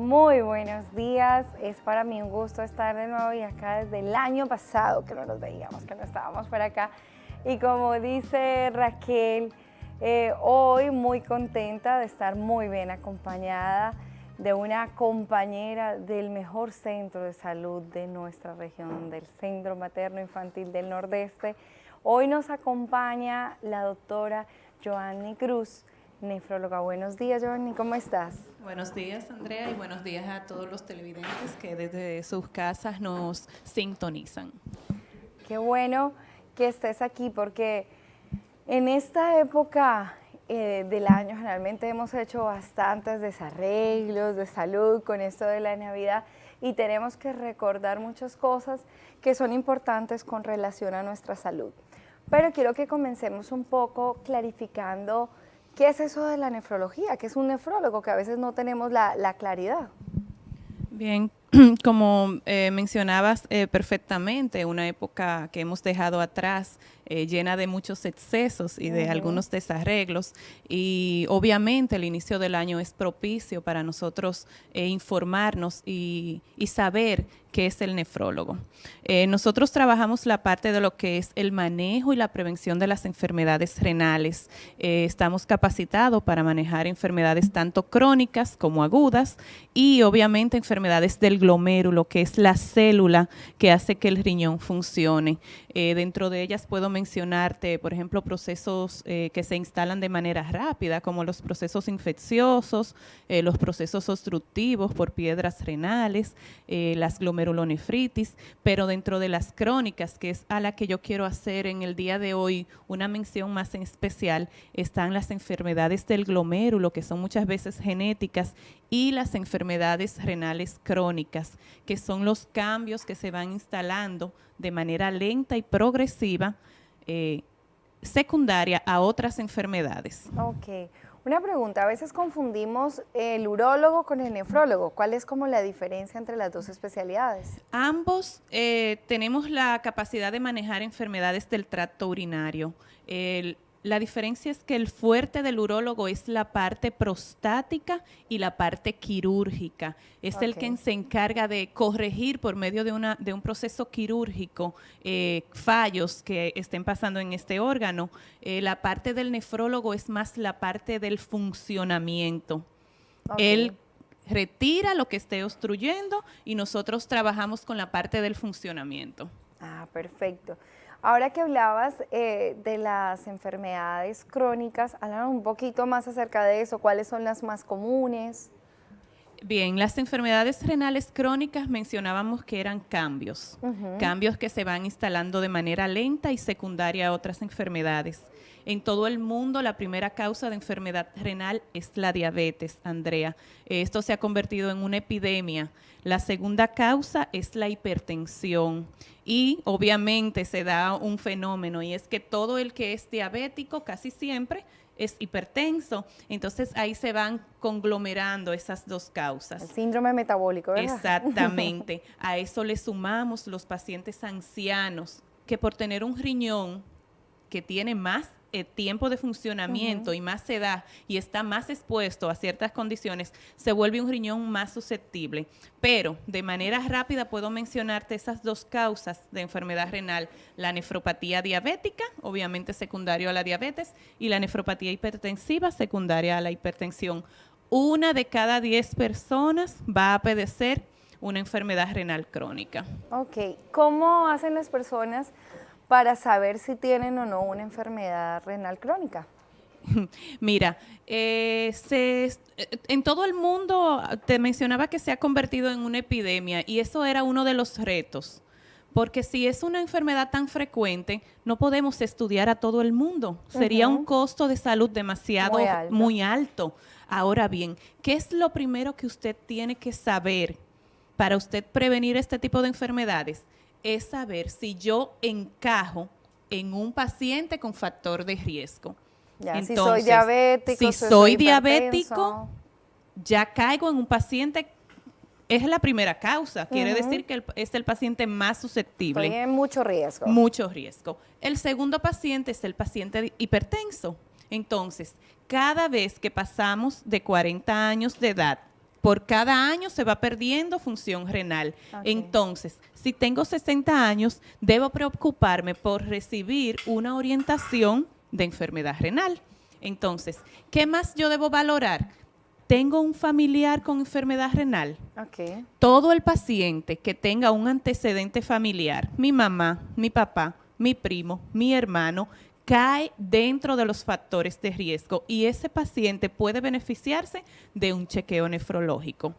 Muy buenos días, es para mí un gusto estar de nuevo y acá desde el año pasado que no nos veíamos, que no estábamos por acá. Y como dice Raquel, hoy muy contenta de estar muy bien acompañada de una compañera del mejor centro de salud de nuestra región, del Centro Materno Infantil del Nordeste. Hoy nos acompaña la doctora Joanny Cruz, nefróloga. Buenos días, Joanny, ¿cómo estás? Buenos días, Andrea, y buenos días a todos los televidentes que desde sus casas nos sintonizan. Qué bueno que estés aquí porque en esta época del año generalmente hemos hecho bastantes desarreglos de salud con esto de la Navidad y tenemos que recordar muchas cosas que son importantes con relación a nuestra salud. Pero quiero que comencemos un poco clarificando qué es eso de la nefrología, qué es un nefrólogo, que a veces no tenemos la claridad. Bien, como mencionabas perfectamente, una época que hemos dejado atrás, llena de muchos excesos y de algunos desarreglos, y obviamente el inicio del año es propicio para nosotros informarnos y saber qué es el nefrólogo. Nosotros trabajamos la parte de lo que es el manejo y la prevención de las enfermedades renales. Estamos capacitados para manejar enfermedades tanto crónicas como agudas y obviamente enfermedades del glomérulo, que es la célula que hace que el riñón funcione. Dentro de ellas puedo mencionarte, por ejemplo, procesos que se instalan de manera rápida, como los procesos infecciosos, los procesos obstructivos por piedras renales, las glomerulonefritis, pero dentro de las crónicas, que es a la que yo quiero hacer en el día de hoy una mención más en especial, están las enfermedades del glomérulo, que son muchas veces genéticas, y las enfermedades renales crónicas, que son los cambios que se van instalando de manera lenta y progresiva, secundaria a otras enfermedades. Ok. Una pregunta, a veces confundimos el urólogo con el nefrólogo. ¿Cuál es como la diferencia entre las dos especialidades? Ambos tenemos la capacidad de manejar enfermedades del tracto urinario. La diferencia es que el fuerte del urólogo es la parte prostática y la parte quirúrgica. Es el que se encarga de corregir por medio de un proceso quirúrgico fallos que estén pasando en este órgano. La parte del nefrólogo es más la parte del funcionamiento. Él retira lo que esté obstruyendo y nosotros trabajamos con la parte del funcionamiento. Ah, perfecto. Ahora que hablabas de las enfermedades crónicas, háblanos un poquito más acerca de eso. ¿Cuáles son las más comunes? Bien, las enfermedades renales crónicas mencionábamos que eran cambios, cambios que se van instalando de manera lenta y secundaria a otras enfermedades. En todo el mundo, la primera causa de enfermedad renal es la diabetes, Andrea. Esto se ha convertido en una epidemia. La segunda causa es la hipertensión. Y obviamente se da un fenómeno, y es que todo el que es diabético casi siempre es hipertenso. Entonces ahí se van conglomerando esas dos causas. El síndrome metabólico, ¿verdad? Exactamente. A eso le sumamos los pacientes ancianos, que por tener un riñón que tiene más tiempo de funcionamiento y más edad y está más expuesto a ciertas condiciones, se vuelve un riñón más susceptible. Pero de manera rápida puedo mencionarte esas dos causas de enfermedad renal: la nefropatía diabética, obviamente secundario a la diabetes, y la nefropatía hipertensiva, secundaria a la hipertensión. 1 de cada 10 personas va a padecer una enfermedad renal crónica. Ok, ¿cómo hacen las personas para saber si tienen o no una enfermedad renal crónica? Mira, en todo el mundo te mencionaba que se ha convertido en una epidemia, y eso era uno de los retos, porque si es una enfermedad tan frecuente, no podemos estudiar a todo el mundo. Sería un costo de salud demasiado muy alto. Ahora bien, ¿qué es lo primero que usted tiene que saber para usted prevenir este tipo de enfermedades? Es saber si yo encajo en un paciente con factor de riesgo. Ya, entonces, si soy diabético, si soy diabético, ya caigo en un paciente, es la primera causa, quiere decir que es el paciente más susceptible. Estoy en mucho riesgo. Mucho riesgo. El segundo paciente es el paciente hipertenso. Entonces, cada vez que pasamos de 40 años de edad por cada año se va perdiendo función renal. Okay. Entonces, si tengo 60 años, debo preocuparme por recibir una orientación de enfermedad renal. Entonces, ¿qué más yo debo valorar? ¿Tengo un familiar con enfermedad renal? Okay. Todo el paciente que tenga un antecedente familiar, mi mamá, mi papá, mi primo, mi hermano, cae dentro de los factores de riesgo y ese paciente puede beneficiarse de un chequeo nefrológico.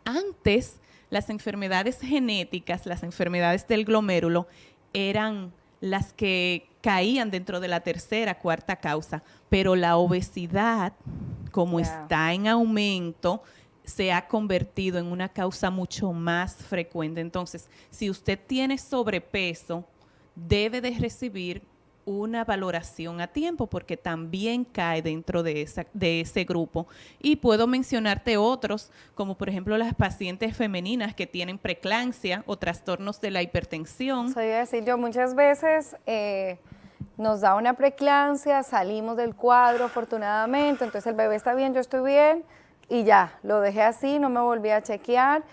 Antes, las enfermedades genéticas, las enfermedades del glomérulo, eran las que caían dentro de la tercera, cuarta causa, pero la obesidad, como está en aumento, se ha convertido en una causa mucho más frecuente. Entonces, si usted tiene sobrepeso, debe de recibir una valoración a tiempo porque también cae dentro de ese grupo. Y puedo mencionarte otros, como por ejemplo las pacientes femeninas que tienen preeclampsia o trastornos de la hipertensión. Soy a decir, yo muchas veces nos da una preeclampsia, salimos del cuadro afortunadamente, entonces el bebé está bien, yo estoy bien y ya, lo dejé así, no me volví a chequear.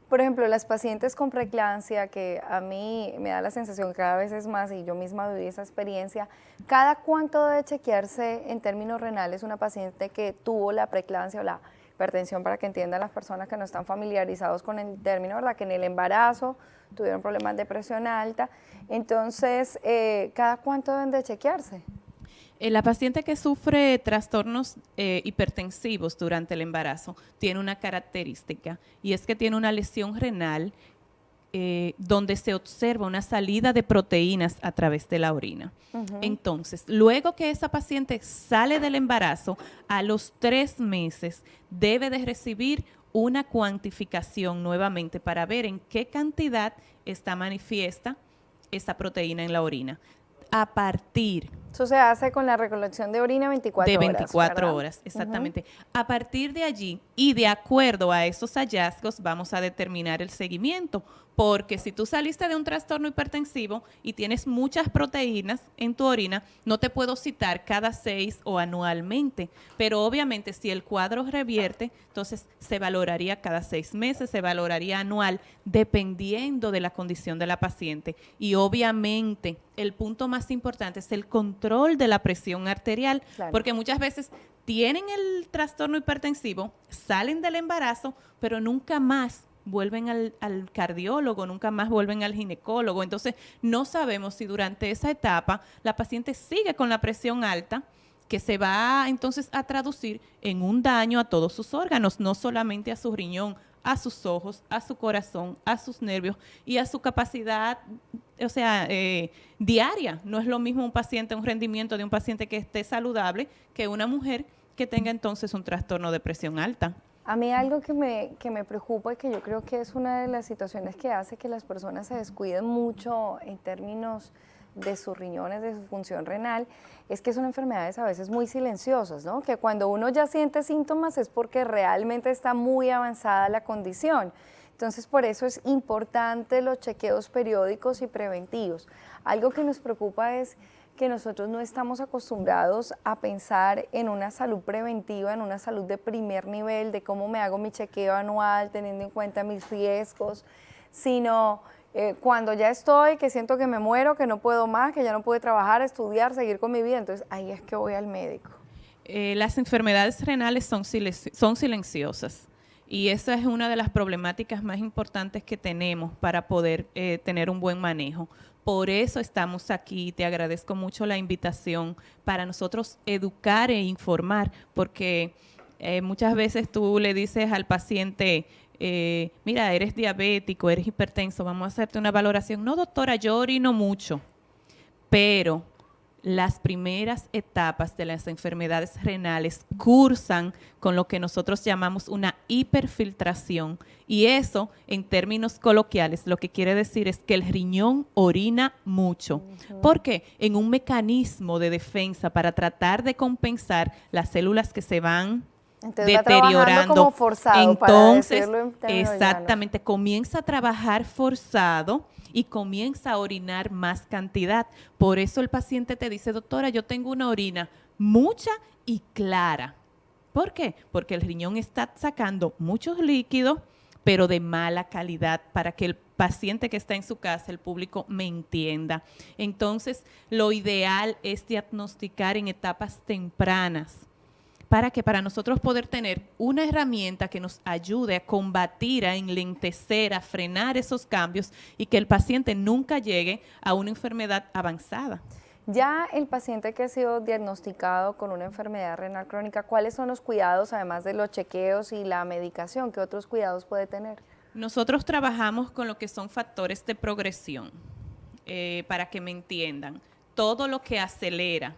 Por ejemplo, las pacientes con preeclampsia, que a mí me da la sensación cada vez es más, y yo misma viví esa experiencia, ¿cada cuánto debe chequearse en términos renales una paciente que tuvo la preeclampsia o la hipertensión, para que entiendan las personas que no están familiarizados con el término, ¿verdad? Que en el embarazo tuvieron problemas de presión alta? Entonces, ¿cada cuánto deben de chequearse? La paciente que sufre trastornos hipertensivos durante el embarazo tiene una característica y es que tiene una lesión renal donde se observa una salida de proteínas a través de la orina. Entonces, luego que esa paciente sale del embarazo, a los 3 meses debe de recibir una cuantificación nuevamente para ver en qué cantidad está manifiesta esa proteína en la orina. A partir... Eso se hace con la recolección de orina 24 horas. De 24 ¿verdad? horas, exactamente. A partir de allí y de acuerdo a esos hallazgos vamos a determinar el seguimiento, porque si tú saliste de un trastorno hipertensivo y tienes muchas proteínas en tu orina, no te puedo citar cada 6 o anualmente, pero obviamente si el cuadro revierte, entonces se valoraría cada 6 meses, se valoraría anual, dependiendo de la condición de la paciente. Y obviamente el punto más importante es el control de la presión arterial, claro, porque muchas veces tienen el trastorno hipertensivo, salen del embarazo, pero nunca más vuelven al cardiólogo, nunca más vuelven al ginecólogo. Entonces, no sabemos si durante esa etapa la paciente sigue con la presión alta, que se va entonces a traducir en un daño a todos sus órganos, no solamente a su riñón, a sus ojos, a su corazón, a sus nervios y a su capacidad, o sea, diaria. No es lo mismo un paciente, un rendimiento de un paciente que esté saludable que una mujer que tenga entonces un trastorno de presión alta. A mí algo que me preocupa y que yo creo que es una de las situaciones que hace que las personas se descuiden mucho en términos de sus riñones, de su función renal, es que son enfermedades a veces muy silenciosas, ¿no? Que cuando uno ya siente síntomas es porque realmente está muy avanzada la condición. Entonces, por eso es importante los chequeos periódicos y preventivos. Algo que nos preocupa es que nosotros no estamos acostumbrados a pensar en una salud preventiva, en una salud de primer nivel, de cómo me hago mi chequeo anual, teniendo en cuenta mis riesgos, sino cuando ya estoy, que siento que me muero, que no puedo más, que ya no puedo trabajar, estudiar, seguir con mi vida, entonces ahí es que voy al médico. Las enfermedades renales son silenciosas y esa es una de las problemáticas más importantes que tenemos para poder tener un buen manejo. Por eso estamos aquí, te agradezco mucho la invitación para nosotros educar e informar, porque muchas veces tú le dices al paciente, mira, eres diabético, eres hipertenso, vamos a hacerte una valoración. No, doctora, yo orino mucho, pero las primeras etapas de las enfermedades renales cursan con lo que nosotros llamamos una hiperfiltración, y eso, en términos coloquiales, lo que quiere decir es que el riñón orina mucho. ¿Por qué? En un mecanismo de defensa para tratar de compensar las células que se van deteriorando. Como forzado, entonces, para decirlo en exactamente, comienza a trabajar forzado y comienza a orinar más cantidad. Por eso el paciente te dice, doctora, yo tengo una orina mucha y clara, ¿Por qué? Porque el riñón está sacando muchos líquidos, pero de mala calidad, para que el paciente que está en su casa, el público, me entienda. Entonces, lo ideal es diagnosticar en etapas tempranas. ¿Para qué? Para nosotros poder tener una herramienta que nos ayude a combatir, a enlentecer, a frenar esos cambios y que el paciente nunca llegue a una enfermedad avanzada. Ya el paciente que ha sido diagnosticado con una enfermedad renal crónica, ¿cuáles son los cuidados, además de los chequeos y la medicación? ¿Qué otros cuidados puede tener? Nosotros trabajamos con lo que son factores de progresión, para que me entiendan. Todo lo que acelera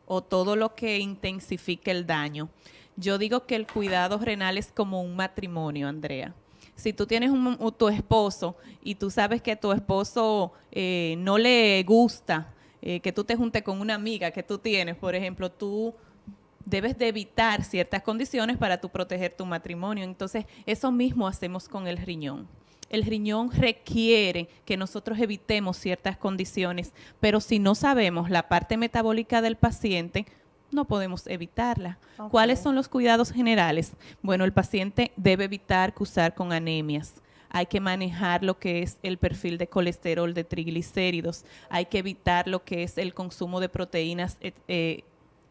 o todo lo que intensifica el daño. Yo digo que el cuidado renal es como un matrimonio, Andrea. Si tú tienes tu esposo y tú sabes que a tu esposo no le gusta que tú te juntes con una amiga que tú tienes, por ejemplo, tú debes de evitar ciertas condiciones para tú proteger tu matrimonio. Entonces, eso mismo hacemos con el riñón. El riñón requiere que nosotros evitemos ciertas condiciones, pero si no sabemos la parte metabólica del paciente, no podemos evitarla. Okay. ¿Cuáles son los cuidados generales? Bueno, el paciente debe evitar cruzar con anemias. Hay que manejar lo que es el perfil de colesterol, de triglicéridos. Hay que evitar lo que es el consumo de proteínas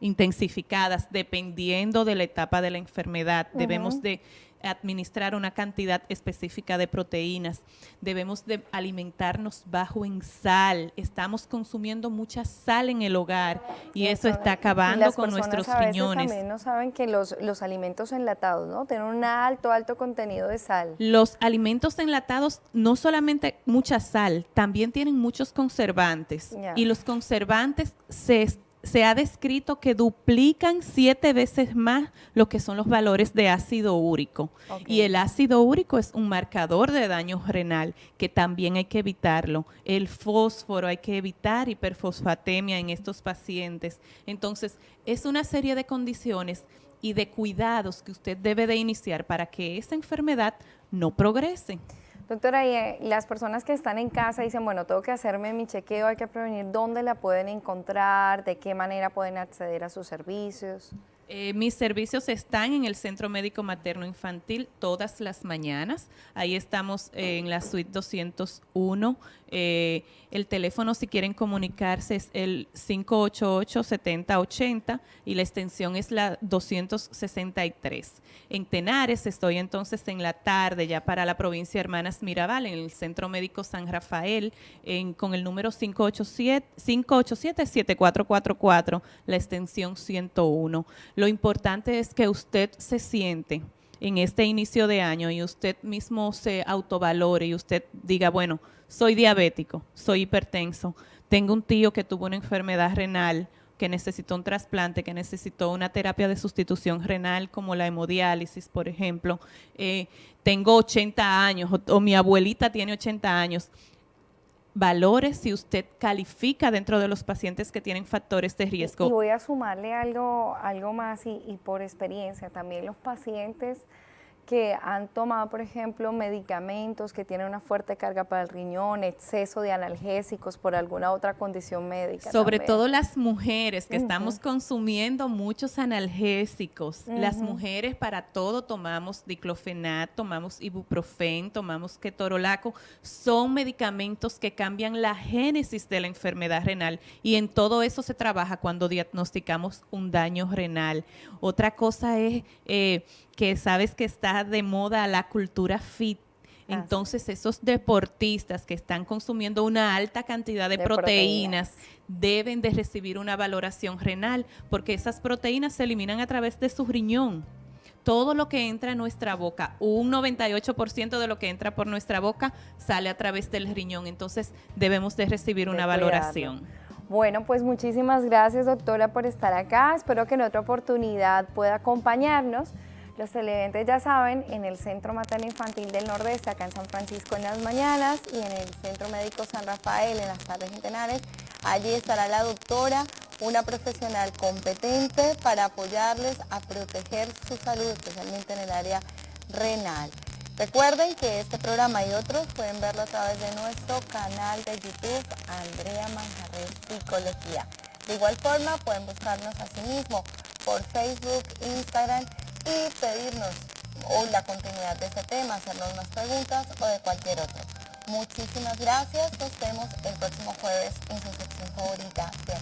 intensificadas, dependiendo de la etapa de la enfermedad. Debemos de administrar una cantidad específica de proteínas. Debemos de alimentarnos bajo en sal. Estamos consumiendo mucha sal en el hogar y eso está acabando con nuestros riñones. También no saben que los alimentos enlatados, ¿no?, tienen un alto contenido de sal. Los alimentos enlatados, no solamente mucha sal, también tienen muchos conservantes. Y los conservantes se ha descrito que duplican 7 veces más lo que son los valores de ácido úrico. Okay. Y el ácido úrico es un marcador de daño renal que también hay que evitarlo. El fósforo hay que evitar hiperfosfatemia en estos pacientes. Entonces, es una serie de condiciones y de cuidados que usted debe de iniciar para que esa enfermedad no progrese. Doctora, y las personas que están en casa dicen, bueno, tengo que hacerme mi chequeo, hay que prevenir, ¿dónde la pueden encontrar? ¿De qué manera pueden acceder a sus servicios? Mis servicios están en el Centro Médico Materno Infantil todas las mañanas. Ahí estamos en la suite 201. El teléfono, si quieren comunicarse, es el 588-7080 y la extensión es la 263. En Tenares estoy entonces en la tarde ya para la provincia de Hermanas Mirabal, en el Centro Médico San Rafael, con el número 587-7444, la extensión 101. Lo importante es que usted se siente en este inicio de año y usted mismo se autovalore y usted diga, bueno, soy diabético, soy hipertenso, tengo un tío que tuvo una enfermedad renal, que necesitó un trasplante, que necesitó una terapia de sustitución renal como la hemodiálisis, por ejemplo, tengo 80 años o mi abuelita tiene 80 años. Valore si usted califica dentro de los pacientes que tienen factores de riesgo. Y voy a sumarle algo más y por experiencia, también los pacientes que han tomado, por ejemplo, medicamentos que tienen una fuerte carga para el riñón, exceso de analgésicos por alguna otra condición médica. Sobre todo las mujeres que estamos consumiendo muchos analgésicos. Las mujeres para todo tomamos diclofenac, tomamos ibuprofen, tomamos ketorolaco. Son medicamentos que cambian la génesis de la enfermedad renal y en todo eso se trabaja cuando diagnosticamos un daño renal. Otra cosa es que sabes que está de moda la cultura fit. Entonces, esos deportistas que están consumiendo una alta cantidad de proteínas deben de recibir una valoración renal porque esas proteínas se eliminan a través de su riñón. Todo lo que entra a nuestra boca, un 98% de lo que entra por nuestra boca sale a través del riñón. Entonces, debemos de recibir una valoración. Bueno, pues muchísimas gracias, doctora, por estar acá. Espero que en otra oportunidad pueda acompañarnos. Los televidentes ya saben, en el Centro Materno Infantil del Nordeste, acá en San Francisco en las mañanas, y en el Centro Médico San Rafael en las tardes en Tenares, allí estará la doctora, una profesional competente para apoyarles a proteger su salud, especialmente en el área renal. Recuerden que este programa y otros pueden verlo a través de nuestro canal de YouTube, Andrea Manjarrés Psicología. De igual forma, pueden buscarnos a sí mismo por Facebook, Instagram y pedirnos o la continuidad de este tema, hacernos más preguntas o de cualquier otro. Muchísimas gracias, nos vemos el próximo jueves en su sección favorita de